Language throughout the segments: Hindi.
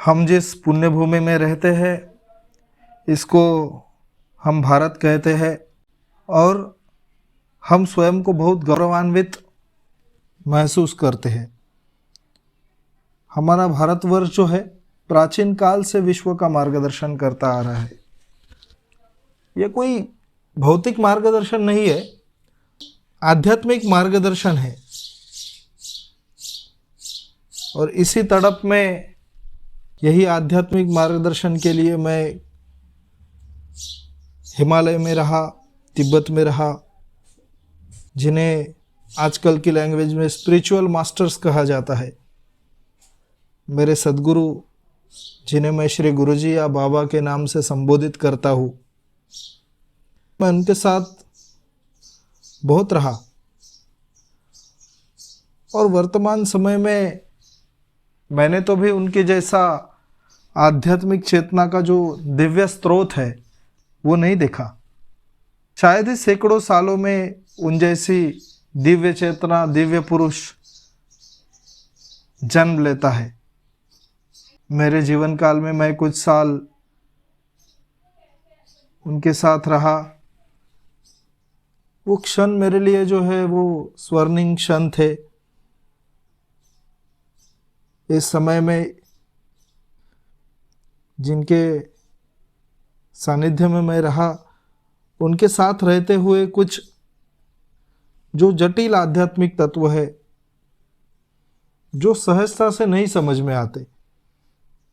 हम जिस पुण्य भूमि में रहते हैं इसको हम भारत कहते हैं और हम स्वयं को बहुत गौरवान्वित महसूस करते हैं। हमारा भारतवर्ष जो है प्राचीन काल से विश्व का मार्गदर्शन करता आ रहा है। यह कोई भौतिक मार्गदर्शन नहीं है, आध्यात्मिक मार्गदर्शन है। और इसी तड़प में यही आध्यात्मिक मार्गदर्शन के लिए मैं हिमालय में रहा, तिब्बत में रहा, जिन्हें आजकल की लैंग्वेज में स्पिरिचुअल मास्टर्स कहा जाता है। मेरे सद्गुरु जिन्हें मैं श्री गुरुजी या बाबा के नाम से संबोधित करता हूँ, मैं उनके साथ बहुत रहा। और वर्तमान समय में मैंने तो भी उनके जैसा आध्यात्मिक चेतना का जो दिव्य स्रोत है वो नहीं देखा। शायद ही सैकड़ों सालों में उन जैसी दिव्य चेतना, दिव्य पुरुष जन्म लेता है। मेरे जीवन काल में मैं कुछ साल उनके साथ रहा। वो क्षण मेरे लिए जो है वो स्वर्णिम क्षण थे। इस समय में जिनके सानिध्य में मैं रहा, उनके साथ रहते हुए कुछ जो जटिल आध्यात्मिक तत्व है जो सहजता से नहीं समझ में आते,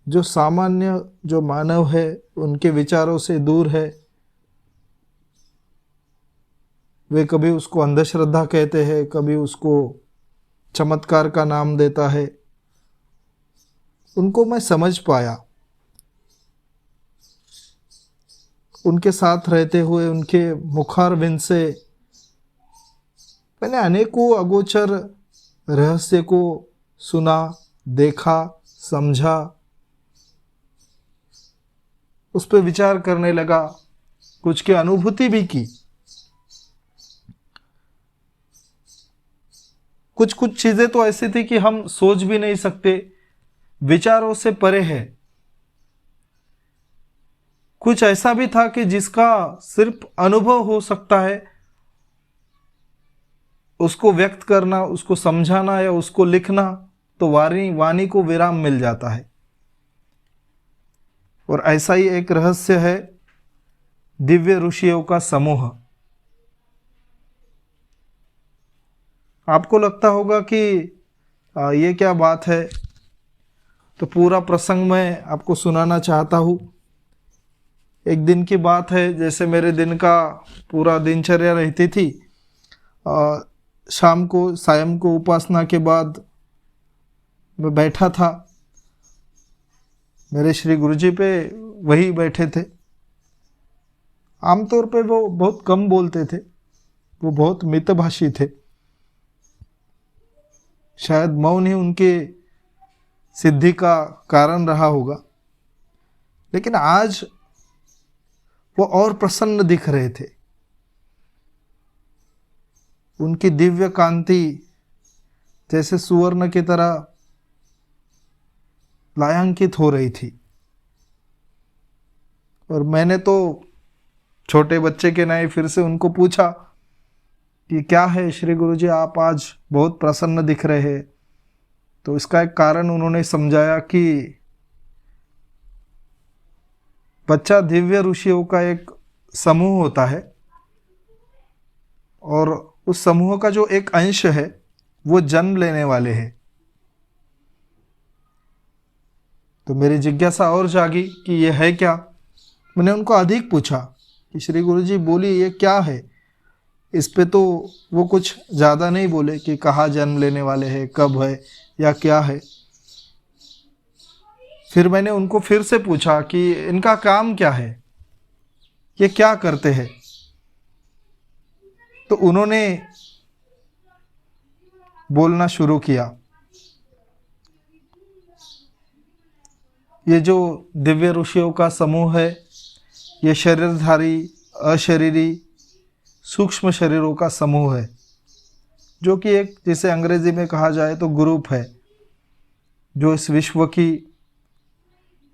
जो सामान्य जो मानव है उनके विचारों से दूर है, वे कभी उसको अंधश्रद्धा कहते हैं, कभी उसको चमत्कार का नाम देता है, उनको मैं समझ पाया। उनके साथ रहते हुए उनके मुखारविंद से मैंने अनेकों अगोचर रहस्य को सुना, देखा, समझा, उस पर विचार करने लगा, कुछ की अनुभूति भी की। कुछ कुछ चीजें तो ऐसी थी कि हम सोच भी नहीं सकते, विचारों से परे है। कुछ ऐसा भी था कि जिसका सिर्फ अनुभव हो सकता है, उसको व्यक्त करना, उसको समझाना या उसको लिखना तो वाणी को विराम मिल जाता है। और ऐसा ही एक रहस्य है दिव्य ऋषियों का समूह। आपको लगता होगा कि ये क्या बात है, तो पूरा प्रसंग मैं आपको सुनाना चाहता हूँ। एक दिन की बात है, जैसे मेरे दिन का पूरा दिनचर्या रहती थी। शाम को उपासना के बाद मैं बैठा था, मेरे श्री गुरुजी पे वही बैठे थे। आमतौर पे वो बहुत कम बोलते थे, वो बहुत मितभाषी थे। शायद मौन ही उनके सिद्धि का कारण रहा होगा। लेकिन आज वो और प्रसन्न दिख रहे थे। उनकी दिव्य कांति जैसे सुवर्ण की तरह लायांकित हो रही थी। और मैंने तो छोटे बच्चे के नए फिर से उनको पूछा कि क्या है श्री गुरुजी, आप आज बहुत प्रसन्न दिख रहे हैं। तो इसका एक कारण उन्होंने समझाया कि बच्चा दिव्य ऋषियों का एक समूह होता है और उस समूह का जो एक अंश है वो जन्म लेने वाले हैं। तो मेरी जिज्ञासा और जागी कि ये है क्या। मैंने उनको अधिक पूछा कि श्री गुरुजी बोलिए ये क्या है। इस पे तो वो कुछ ज़्यादा नहीं बोले कि कहाँ जन्म लेने वाले हैं, कब है या क्या है। फिर मैंने उनको फिर से पूछा कि इनका काम क्या है, ये क्या करते हैं। तो उन्होंने बोलना शुरू किया। ये जो दिव्य ऋषियों का समूह है, ये शरीरधारी, अशरीरी, सूक्ष्म शरीरों का समूह है, जो कि एक, जिसे अंग्रेजी में कहा जाए तो ग्रुप है, जो इस विश्व की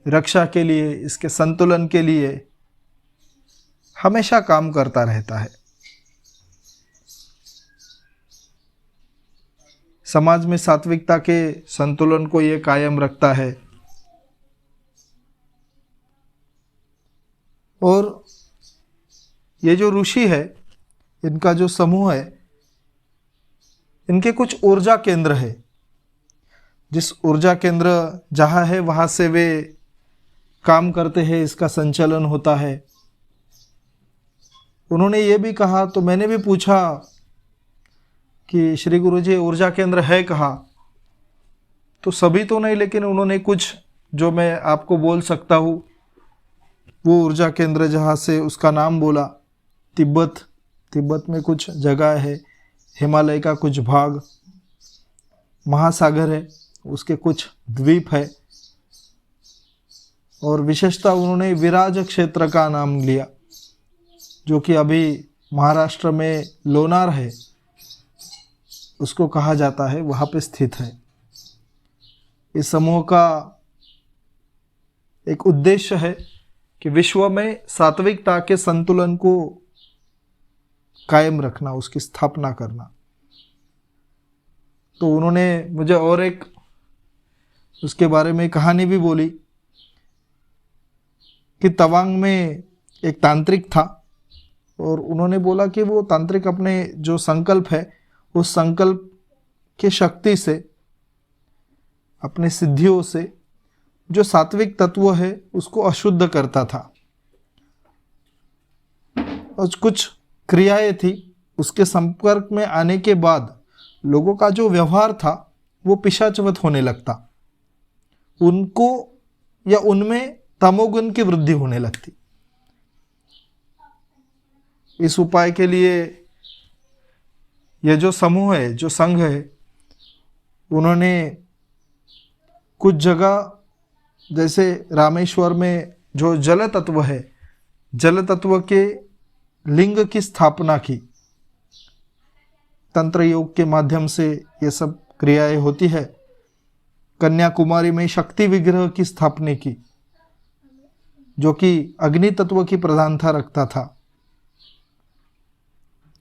रक्षा के लिए, इसके संतुलन के लिए हमेशा काम करता रहता है। समाज में सात्विकता के संतुलन को ये कायम रखता है। और ये जो ऋषि है, इनका जो समूह है, इनके कुछ ऊर्जा केंद्र है। जिस ऊर्जा केंद्र जहाँ है वहाँ से वे काम करते हैं, इसका संचालन होता है। उन्होंने ये भी कहा, तो मैंने भी पूछा कि श्री गुरु जी ऊर्जा केंद्र है कहाँ? तो सभी तो नहीं, लेकिन उन्होंने कुछ जो मैं आपको बोल सकता हूँ, वो ऊर्जा केंद्र जहाँ से उसका नाम बोला। तिब्बत में कुछ जगह है, हिमालय का कुछ भाग, महासागर है, उसके कुछ द्वीप है। और विशेषता उन्होंने विराज क्षेत्र का नाम लिया, जो कि अभी महाराष्ट्र में लोनार है, उसको कहा जाता है, वहाँ पे स्थित है। इस समूह का एक उद्देश्य है कि विश्व में सात्विकता के संतुलन को कायम रखना, उसकी स्थापना करना। तो उन्होंने मुझे और एक उसके बारे में कहानी भी बोली कि तवांग में एक तांत्रिक था, और उन्होंने बोला कि वो तांत्रिक अपने जो संकल्प है, उस संकल्प की शक्ति से, अपने सिद्धियों से जो सात्विक तत्व है उसको अशुद्ध करता था। और कुछ क्रियाएं थी, उसके संपर्क में आने के बाद लोगों का जो व्यवहार था वो पिशाचवत होने लगता, उनको या उनमें तमोगुण की वृद्धि होने लगती। इस उपाय के लिए यह जो समूह है, जो संघ है, उन्होंने कुछ जगह, जैसे रामेश्वर में जो जल तत्व है, जल तत्व के लिंग की स्थापना की। तंत्र योग के माध्यम से ये सब क्रियाएं होती है। कन्याकुमारी में शक्ति विग्रह की स्थापना की, जो कि अग्नि तत्व की प्रधानता रखता था।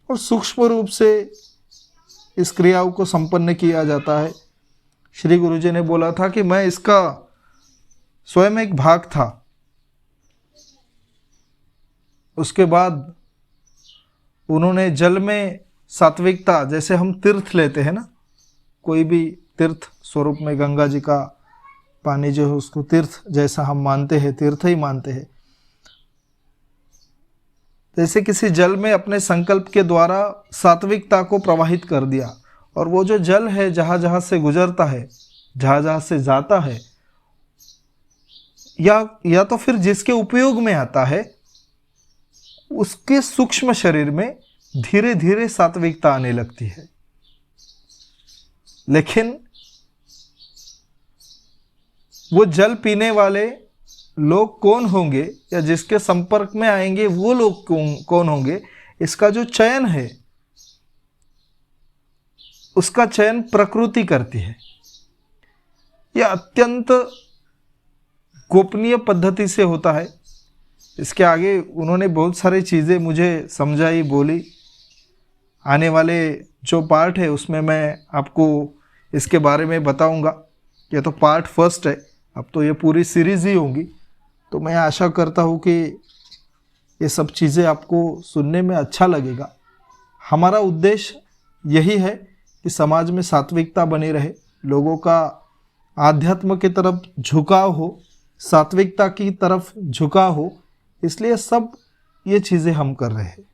और सूक्ष्म रूप से इस क्रियाओं को संपन्न किया जाता है। श्री गुरुजी ने बोला था कि मैं इसका स्वयं एक भाग था। उसके बाद उन्होंने जल में सात्विकता, जैसे हम तीर्थ लेते हैं ना, कोई भी तीर्थ स्वरूप में गंगा जी का पानी जो है उसको तीर्थ जैसा हम मानते हैं, तीर्थ ही मानते हैं। जैसे किसी जल में अपने संकल्प के द्वारा सात्विकता को प्रवाहित कर दिया, और वो जो जल है जहाँ जहाँ से गुजरता है, जहाँ जहाँ से जाता है, या तो फिर जिसके उपयोग में आता है, उसके सूक्ष्म शरीर में धीरे धीरे सात्विकता आने लगती है। लेकिन वो जल पीने वाले लोग कौन होंगे, या जिसके संपर्क में आएंगे वो लोग कौन होंगे, इसका जो चयन है, उसका चयन प्रकृति करती है। यह अत्यंत गोपनीय पद्धति से होता है। इसके आगे उन्होंने बहुत सारी चीज़ें मुझे समझाई, बोली। आने वाले जो पार्ट है उसमें मैं आपको इसके बारे में बताऊंगा। ये तो पार्ट फर्स्ट है, अब तो ये पूरी सीरीज़ ही होगी। तो मैं आशा करता हूँ कि ये सब चीज़ें आपको सुनने में अच्छा लगेगा। हमारा उद्देश्य यही है कि समाज में सात्विकता बनी रहे, लोगों का आध्यात्म की तरफ झुकाव हो, सात्विकता की तरफ झुकाव हो, इसलिए सब ये चीज़ें हम कर रहे हैं।